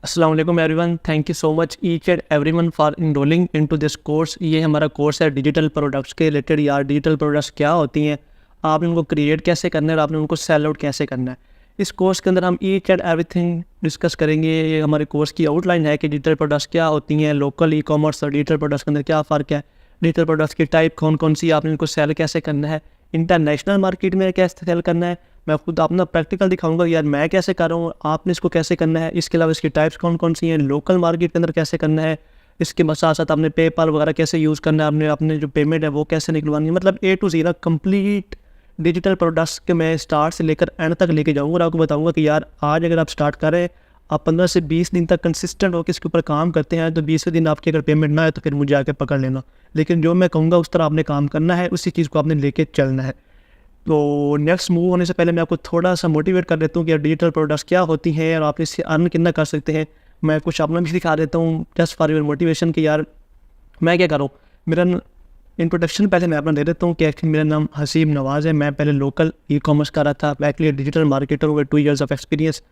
अस्सलाम वालेकुम everyone, thank you so much each and everyone for enrolling into this course. ये हमारा course है डिजिटल प्रोडक्ट्स के रिलेटेड। यार डिजिटल प्रोडक्ट्स क्या होती हैं, आपने उनको क्रिएट कैसे करना है और आपने उनको सेल आउट कैसे करना है। इस कोर्स के अंदर हम ईच एंड एवरीथिंग डिस्कस करेंगे। ये हमारे कोर्स की आउटलाइन है कि डिजिटल प्रोडक्ट्स क्या होती हैं, लोकल ई कॉमर्स और डिजिटल प्रोडक्ट्स के अंदर क्या फ़र्क है, डिजिटल प्रोडक्ट्स की टाइप कौन कौन सी, आपने इनको सेल कैसे करना है, इंटरनेशनल मार्केट में कैसे सेल करना है। मैं खुद अपना प्रैक्टिकल दिखाऊंगा यार मैं कैसे कर रहा हूँ, आपने इसको कैसे करना है। इसके अलावा इसकी टाइप्स कौन कौन सी हैं, लोकल मार्केट के अंदर कैसे करना है, इसके साथ साथ आपने पेपाल वगैरह कैसे यूज़ करना है, आपने अपने जो पेमेंट है वो कैसे निकलवानी है। मतलब A to Z complete digital products के मैं स्टार्ट से लेकर एंड तक लेके जाऊँगा और आपको बताऊँगा कि यार आज अगर आप स्टार्ट करें, आप 15 से 20 दिन तक कंसिस्टेंट होकर इसके ऊपर काम करते हैं तो 20वें दिन आपकी अगर पेमेंट ना है तो फिर मुझे आके पकड़ लेना। लेकिन जो मैं कहूँगा उस तरह आपने काम करना है, उसी चीज़ को आपने लेके चलना है। तो नेक्स्ट मूव होने से पहले मैं आपको थोड़ा सा मोटिवेट कर देता हूँ कि यार डिजिटल प्रोडक्ट्स क्या होती हैं और आप इससे अर्न कितना कर सकते हैं। मैं कुछ अपना भी दिखा देता हूँ जस्ट फॉर योर मोटिवेशन कि यार मैं क्या करूँ। मेरा इंट्रोडक्शन पहले मैं अपना दे देता हूँ कि एक्चुअली मेरा नाम हसीब नवाज़ है। मैं पहले लोकल ई कॉमर्स कर रहा था, एक्चुअली डिजिटल मार्केटर हुए 2 years of experience.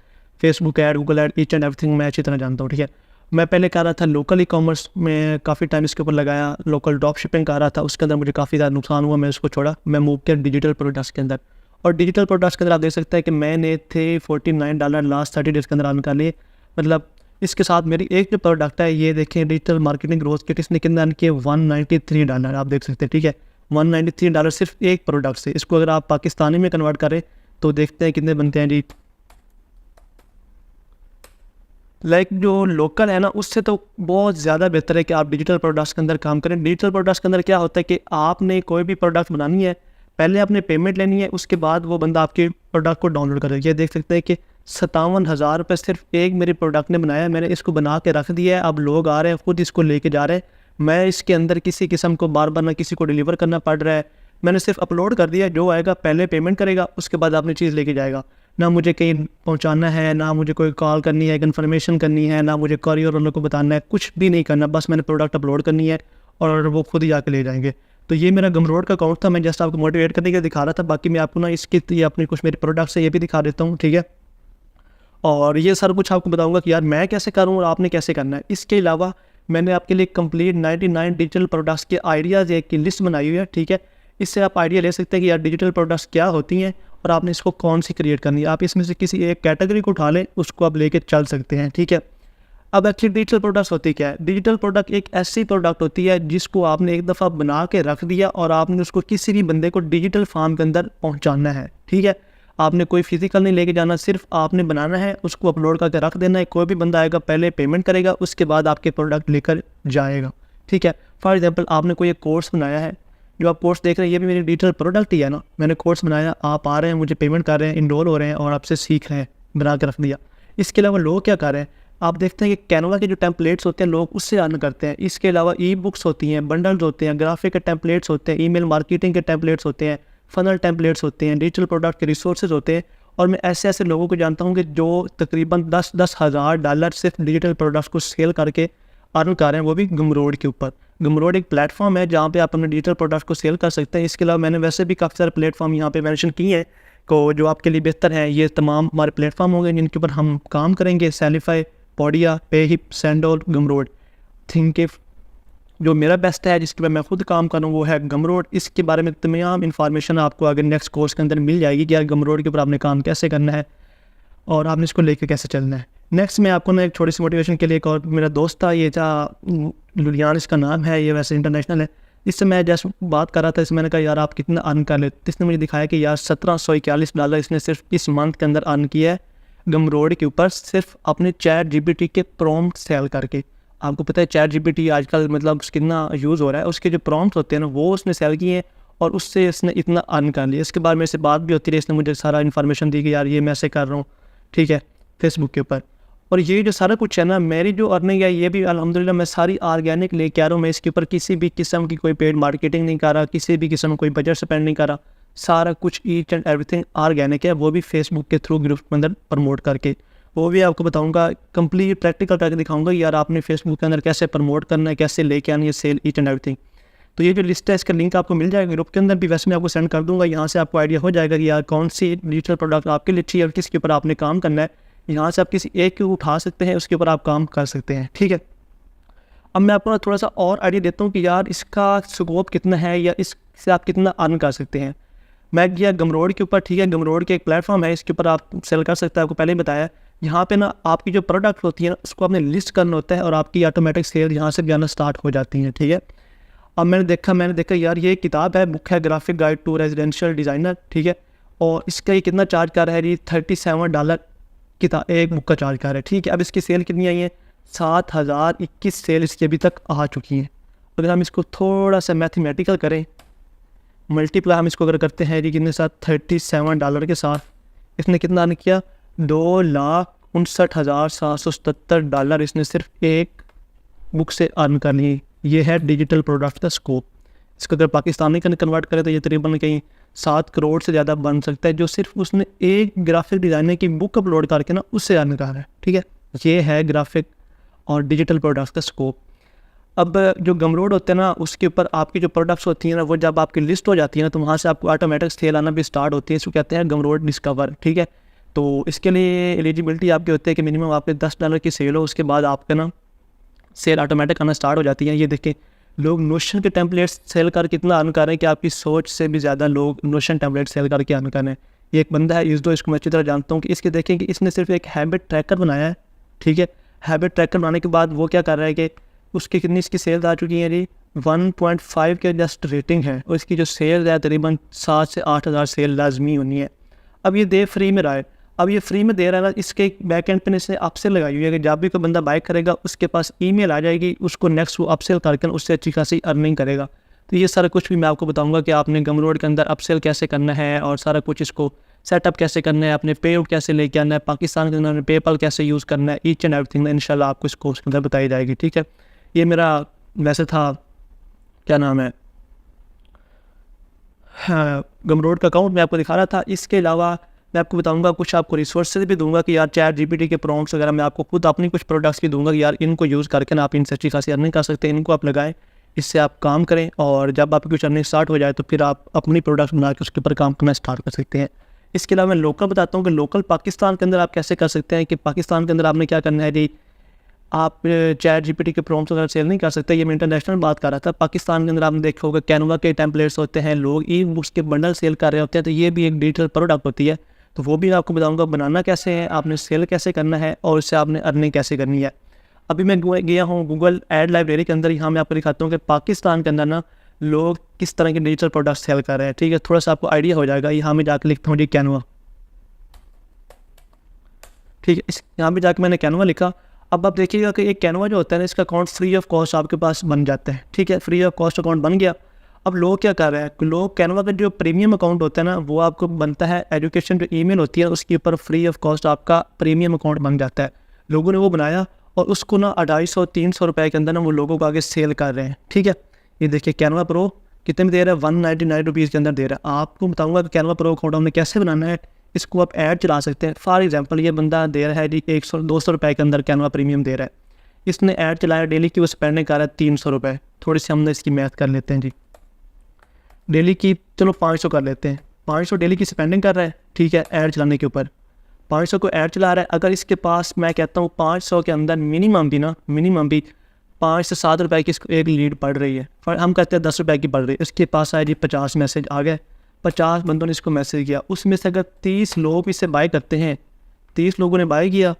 Facebook ad, Google add, each and everything मैं अच्छी तरह जानता हूँ, ठीक है। मैं पहले कर रहा था लोकल ई कॉमर्स में, काफ़ी टाइम इसके ऊपर लगाया। लोकल ड्रॉप शिपिंग कर रहा था, उसके अंदर मुझे काफ़ी ज़्यादा नुकसान हुआ, मैं उसको छोड़ा, मैं मूव किया डिजिटल प्रोडक्ट्स के अंदर। और डिजिटल प्रोडक्ट्स के अंदर आप देख सकते हैं कि मैंने थे $49 लास्ट 30 डेज़ के अंदर अर्न कर लिए। मतलब इसके साथ मेरी एक जो प्रोडक्ट है ये देखें, डिजिटल मार्केटिंग ग्रोथ किट, इसने कितना अर्न किए $193 आप देख सकते हैं, ठीक है। $193 सिर्फ एक प्रोडक्ट से। इसको अगर आप पाकिस्तानी में कन्वर्ट करें तो देखते हैं कितने बनते हैं जी। जो लोकल है ना, उससे तो बहुत ज़्यादा बेहतर है कि आप डिजिटल प्रोडक्ट्स के अंदर काम करें। डिजिटल प्रोडक्ट्स के अंदर क्या होता है कि आपने कोई भी प्रोडक्ट बनानी है, पहले आपने पेमेंट लेनी है, उसके बाद वो बंदा आपके प्रोडक्ट को डाउनलोड करेगा। ये देख सकते हैं कि 57,000 रुपये सिर्फ एक मेरे प्रोडक्ट ने बनाया। मैंने इसको बना के रख दिया है, अब लोग आ रहे हैं खुद इसको लेके जा रहे हैं। मैं इसके अंदर किसी किस्म को बार बार ना किसी को डिलीवर करना पड़ रहा है। मैंने सिर्फ अपलोड कर दिया, जो आएगा पहले पेमेंट करेगा, उसके बाद अपनी चीज़ लेके जाएगा। ना मुझे कहीं पहुंचाना है, ना मुझे कोई कॉल करनी है, कन्फर्मेशन करनी है, ना मुझे कॉरियर वालों को बताना है, कुछ भी नहीं करना। बस मैंने प्रोडक्ट अपलोड करनी है और वो खुद ही आके ले जाएंगे। तो ये मेरा गमरोड का अकाउंट था, मैं जस्ट आपको मोटिवेट करने के लिए दिखा रहा था। बाकी मैं आपको ना इसकी ये अपनी कुछ मेरे प्रोडक्ट्स है ये भी दिखा देता हूँ, ठीक है। और ये सारा कुछ आपको बताऊंगा कि यार मैं कैसे करूँ और आपने कैसे करना है। इसके अलावा मैंने आपके लिए कंप्लीट 99 डिजिटल प्रोडक्ट्स के आइडियाज़ एक की लिस्ट बनाई हुई है, ठीक है। इससे आप आइडिया ले सकते हैं कि यार डिजिटल प्रोडक्ट्स क्या होती हैं और आपने इसको कौन सी क्रिएट करनी है। आप इसमें से किसी एक कैटेगरी को उठा लें, उसको आप लेके चल सकते हैं, ठीक है। अब एक्चुअली डिजिटल प्रोडक्ट्स होती क्या है। डिजिटल प्रोडक्ट एक ऐसी प्रोडक्ट होती है जिसको आपने एक दफ़ा बना के रख दिया और आपने उसको किसी भी बंदे को डिजिटल फॉर्म के अंदर पहुंचाना है, ठीक है। आपने कोई फिजिकल नहीं लेके जाना, सिर्फ आपने बनाना है, उसको अपलोड करके रख देना है। कोई भी बंदा आएगा, पहले पेमेंट करेगा, उसके बाद आपके प्रोडक्ट लेकर जाएगा, ठीक है। फॉर एग्जांपल आपने कोई एक कोर्स बनाया है, जो आप कोर्स देख रहे हैं ये भी मेरी डिजिटल प्रोडक्ट ही है ना। मैंने कोर्स बनाया, आप आ रहे हैं, मुझे पेमेंट कर रहे हैं, इनरोल हो रहे हैं और आपसे सीख रहे हैं, बना के रख दिया। इसके अलावा लोग क्या कर रहे हैं, आप देखते हैं कि कैनवा के जो टेम्पलेट्स होते हैं लोग उससे अर्न करते हैं। इसके अलावा ई बुक्स होती हैं, बंडल्स होते हैं, ग्राफिक के टेम्पलेट्स होते हैं, ईमेल मार्केटिंग के टेम्पलेट्स होते हैं, फनल टेम्पलेट्स होते हैं, डिजिटल प्रोडक्ट के रिसोर्सेज होते हैं। और मैं ऐसे ऐसे लोगों को जानता हूँ कि जो तकरीबन 10-10 हज़ार डॉलर सिर्फ डिजिटल प्रोडक्ट्स को सेल करके अर्न कर रहे हैं, वो भी गमरोड के ऊपर। गमरोड एक प्लेटफॉर्म है जहाँ पे आप अपने डिजिटल प्रोडक्ट्स को सेल कर सकते हैं। इसके अलावा मैंने वैसे भी काफ़ी सारे प्लेटफॉर्म यहाँ पे मेंशन किए हैं को जो आपके लिए बेहतर हैं। ये तमाम हमारे प्लेटफॉर्म होंगे जिनके ऊपर हम काम करेंगे। सेलिफाई, पोडिया, पेहिप, सेंडोल, गमरोड। थिंकिफ जो मेरा बेस्ट है जिसके पर मैं खुद काम करूँ वो है गमरोड। इसके बारे में तमाम इन्फॉर्मेशन आपको आगे नेक्स्ट कोर्स के अंदर मिल जाएगी कि यार गमरोड के ऊपर आपने काम कैसे करना है और आपने इसको लेके कैसे चलना है। नेक्स्ट मैं आपको ना एक छोटी सी मोटिवेशन के लिए एक और मेरा दोस्त था, ये था लुलियान इसका नाम है, ये वैसे इंटरनेशनल है। इससे मैं जस्ट बात कर रहा था, इससे मैंने कहा यार आप कितना अर्न कर लेते। इसने मुझे दिखाया कि यार $1741 इसने सिर्फ इस मंथ के अंदर अर्न किया है गमरोड के ऊपर, सिर्फ अपने ChatGPT के प्रॉम्प्ट सेल करके। आपको पता है ChatGPT आजकल मतलब कितना यूज़ हो रहा है, उसके जो प्रॉम्प्ट होते हैं ना वो उसने सेल किए हैं और उससे इसने इतना अर्न कर लिया। इसके बाद मेरे से बात भी होती रही, इसने मुझे सारा इन्फॉर्मेशन दी कि यार ये मैं ऐसे कर रहा हूँ, ठीक है, फेसबुक के ऊपर। और ये जो सारा कुछ है ना, मेरी जो अर्निंग है ये भी अल्हम्दुलिल्लाह मैं सारी ऑर्गेनिक लेके आ रहा हूँ। मैं इसके ऊपर किसी भी किस्म की कोई पेड मार्केटिंग नहीं कर रहा, किसी भी किस्म कोई बजट स्पेंड नहीं कर रहा। सारा कुछ ईच एंड एवरीथिंग ऑर्गेनिक है, वो भी फेसबुक के थ्रू ग्रुप के अंदर प्रमोट करके। वो भी आपको बताऊंगा, कंप्लीट प्रैक्टिकल करके दिखाऊंगा यार आपने फेसबुक के अंदर कैसे प्रमोट करना है, कैसे लेके आनी है सेल, ईच एंड एवरीथिंग। तो ये जो लिस्ट है इसका लिंक आपको मिल जाएगा ग्रुप के अंदर भी, वैसे मैं आपको सेंड कर दूंगा। यहाँ से आपको आइडिया हो जाएगा कि यार कौन सी डिजिटल प्रोडक्ट आपके लिए अच्छी है और किसके ऊपर आपने काम करना है। यहाँ से आप किसी एक को उठा सकते हैं, उसके ऊपर आप काम कर सकते हैं, ठीक है। अब मैं आपको ना थोड़ा सा और आइडिया देता हूँ कि यार इसका स्कोप कितना है या इससे आप कितना अर्न कर सकते हैं। मैं गया गमरोड के ऊपर, ठीक है, गमरोड के एक प्लेटफॉर्म है, इसके ऊपर आप सेल कर सकते हैं, आपको पहले ही बताया। यहाँ पे ना आपकी जो प्रोडक्ट होती है ना उसको आपने लिस्ट करना होता है और आपकी ऑटोमेटिक सेल यहाँ से भी आना स्टार्ट हो जाती है, ठीक है। अब मैंने देखा यार ये किताब है, बुक है, graphic guide to residential designer, ठीक है, और इसका ये कितना चार्ज कर रहा है जी, $37 किताब एक बुक का चार्ज कर रहा है, ठीक है। अब इसकी सेल कितनी आई है, 7021 सेल इसकी अभी तक आ चुकी हैं। अगर हम इसको थोड़ा सा मैथमेटिकल करें, मल्टीप्लाई हम इसको अगर करते हैं जी कितने साथ, $37 के साथ इसने कितना अर्न किया, $2,59,777 इसने सिर्फ एक बुक से अर्न कर ली। ये है डिजिटल प्रोडक्ट का स्कोप। इसको अगर पाकिस्तानी का कन्वर्ट करें तो ये तकरीबन कहीं 7 करोड़ से ज़्यादा बन सकता है, जो सिर्फ उसने एक ग्राफिक डिज़ाइनर की बुक अपलोड करके ना उससे अर्न कर रहा है, ठीक है। ये है ग्राफिक और डिजिटल प्रोडक्ट्स का स्कोप। अब जो गमरोड होते हैं ना उसके ऊपर आपकी जो प्रोडक्ट्स होती हैं ना वो जब आपकी लिस्ट हो जाती है ना तो वहाँ से आपको ऑटोमेटिक सेल आना भी स्टार्ट होती है। इसको कहते हैं गमरोड डिस्कवर, ठीक है। तो इसके लिए एलिजिबिलिटी आपकी होती है कि मिनिमम आपके $10 की सेल हो, उसके बाद आपका ना सेल ऑटोमेटिक आना स्टार्ट हो जाती है। ये देखें लोग नोशन के टेम्पलेट्स सेल कर कितना अर्न कर रहे हैं कि आपकी सोच से भी ज़्यादा लोग नोशन टेम्पलेट सेल करके अर्न कर रहे हैं। ये एक बंदा है यूज़डो, इसको मैं अच्छी तरह जानता हूँ कि इसके देखें कि इसने सिर्फ एक हैबिट ट्रैकर बनाया है, ठीक है। हैबिट ट्रैकर बनाने के बाद वो क्या कर रहा है कि उसकी कितनी इसकी सेल्स आ चुकी हैं जी, 1.5 के जस्ट रेटिंग है और इसकी जो सेल्स है तकरीबन 7 से 8 हज़ार सेल लाजमी होनी है। अब ये दे फ्री में रहा है, अब ये फ्री में दे रहा है ना, इसके बैक एंड पे इसने अपसेल लगाई हुई है कि जब भी कोई बंदा बाय करेगा उसके पास ईमेल आ जाएगी, उसको नेक्स्ट वो अपसेल करके उससे अच्छी खासी अर्निंग करेगा। तो ये सारा कुछ भी मैं आपको बताऊंगा कि आपने गमरोड के अंदर अपसेल कैसे करना है और सारा कुछ इसको सेटअप कैसे करना है, आपने पे आउट कैसे लेके आना है, पाकिस्तान के अंदर पेपल कैसे यूज़ करना है, ईच एंड एवरीथिंग इंशाल्लाह आपको इस कोर्स के अंदर बताई जाएगी, ठीक है। ये मेरा वैसे था, क्या नाम है, हाँ, गमरोड का अकाउंट मैं आपको दिखा रहा था। इसके अलावा मैं आपको बताऊंगा, कुछ आपको रिसोर्सेज भी दूंगा कि यार चैट जीपीटी के प्रॉम्प्ट्स वगैरह मैं आपको खुद अपनी कुछ प्रोडक्ट्स भी दूंगा कि यार इनको यूज़ करके ना आप इनसे अच्छी खासी अर्निंग कर सकते हैं, इनको आप लगाएं, इससे आप काम करें और जब आपकी कुछ अर्निंग स्टार्ट हो जाए तो फिर आप अपनी प्रोडक्ट बना के उसके ऊपर काम करना स्टार्ट कर सकते हैं। इसके अलावा मैं लोकल बताता हूँ कि लोकल पाकिस्तान के अंदर आप कैसे कर सकते हैं। कि पाकिस्तान के अंदर आपने क्या करना है जी, आप चैट जीपीटी के प्रॉम्प्ट्स वगैरह सेल नहीं कर सकते। ये मैं इंटरनेशनल बात कर रहा था। पाकिस्तान के अंदर आपने देखा होगा कैनवा के टेम्पलेट्स होते हैं, लोग ई बुक्स के बंडल सेल कर रहे होते हैं, तो ये भी एक डिजिटल प्रोडक्ट होती है। तो वो भी मैं आपको बताऊंगा बनाना कैसे है, आपने सेल कैसे करना है और इससे आपने अर्निंग कैसे करनी है। अभी मैं गया हूँ गूगल एड लाइब्रेरी के अंदर, यहाँ मैं आपको दिखाता हूँ कि पाकिस्तान के अंदर ना लोग किस तरह के डिजिटल प्रोडक्ट सेल कर रहे हैं, ठीक है। थोड़ा सा आपको आइडिया हो जाएगा। यहाँ मैं जाकर लिखता हूँ जी कैनवा, ठीक है। इस यहाँ पे जाकर मैंने कैनवा लिखा। अब आप देखिएगा कि एक कैनवा जो होता है ना, इसका अकाउंट फ्री ऑफ कॉस्ट आपके पास बन जाता है, ठीक है। फ्री ऑफ कॉस्ट अकाउंट बन गया। अब लोग क्या कर रहे हैं, लोग कैनवा का जो प्रीमियम अकाउंट होता है ना वो आपको बनता है, एजुकेशन जो ईमेल होती है उसके ऊपर फ्री ऑफ कॉस्ट आपका प्रीमियम अकाउंट बन जाता है। लोगों ने वो बनाया और उसको ना 250-300 रुपये के अंदर ना वो लोगों को आगे सेल कर रहे हैं, ठीक है। ये देखिए कैनवा प्रो कितने में दे रहा है, 199 रुपीज़ के अंदर दे रहा है। आपको बताऊँगा कि कैनवा प्रो अकाउंट हमने कैसे बनाना है। इसको आप ऐड चला सकते हैं। फॉर एग्जांपल ये बंदा दे रहा है जी 100-200 रुपये के अंदर कैनवा प्रीमियम दे रहा है। इसने ऐड चलाया, डेली की वो स्पेंडिंग कर रहा है 300 रुपये। थोड़ी सी हमने इसकी मैथ कर लेते हैं जी, डेली की चलो 500 कर लेते हैं। 500 डेली की स्पेंडिंग कर रहा है, ठीक है, ऐड चलाने के ऊपर 500 को ऐड चला रहा है। अगर इसके पास मैं कहता हूँ 500 के अंदर मिनिमम भी 5 से 7 रुपये की इसको एक लीड पड़ रही है, हम कहते हैं 10 रुपये की पड़ रही है। इसके पास आए जी 50 मैसेज आ गए, 50 बंदों ने इसको मैसेज किया। उसमें से अगर 30 लोग इसे बाय करते हैं, 30 लोगों ने बाय किया,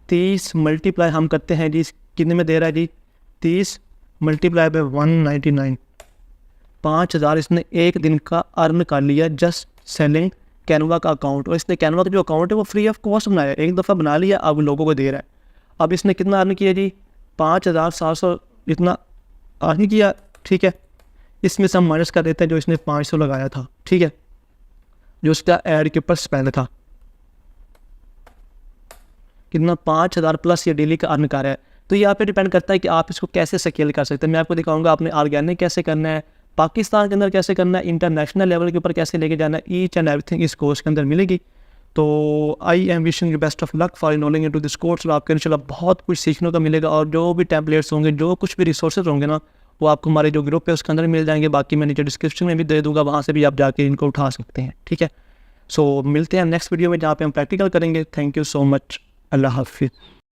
30 मल्टीप्लाई हम करते हैं जी, कितने में दे रहा है जी, 30 मल्टीप्लाई बाय 199, 5000 इसने एक दिन का अर्न कर लिया जस्ट सेलिंग कैनवा का अकाउंट। और इसने कैनवा का जो अकाउंट है वो फ्री ऑफ कॉस्ट बनाया, एक दफ़ा बना लिया, अब लोगों को दे रहा है। अब इसने कितना अर्न किया जी, 5700 इतना अर्न किया, ठीक है। इसमें से हम माइनस कर देते हैं जो इसने 500 लगाया था, ठीक है, जो उसका ऐड के ऊपर स्पेंड था, कितना 5000 प्लस ये डेली का अर्न कर रहा है। तो ये आप पे डिपेंड करता है कि आप इसको कैसे स्केल कर सकते हैं। मैं आपको दिखाऊंगा आपने ऑर्गेनिक कैसे करना है, पाकिस्तान के अंदर कैसे करना है, इंटरनेशनल लेवल के ऊपर कैसे लेके जाना है, ईच एंड एवरीथिंग इस कोर्स के अंदर मिलेगी। तो I am wishing you best of luck for enrolling into this course. और आपको इंशाल्लाह बहुत कुछ सीखने को मिलेगा और जो भी टेम्पलेट्स होंगे, जो कुछ भी रिसोर्सेज होंगे ना, वो आपको हमारे जो ग्रुप है उसके अंदर मिल जाएंगे। बाकी मैं नीचे डिस्क्रिप्शन में भी दे दूँगा, वहाँ से भी आप जाके इनको उठा सकते हैं, ठीक है। सो मिलते हैं नेक्स्ट वीडियो में जहाँ पे हम प्रैक्टिकल करेंगे। Thank you so much. अल्लाह हाफिज़।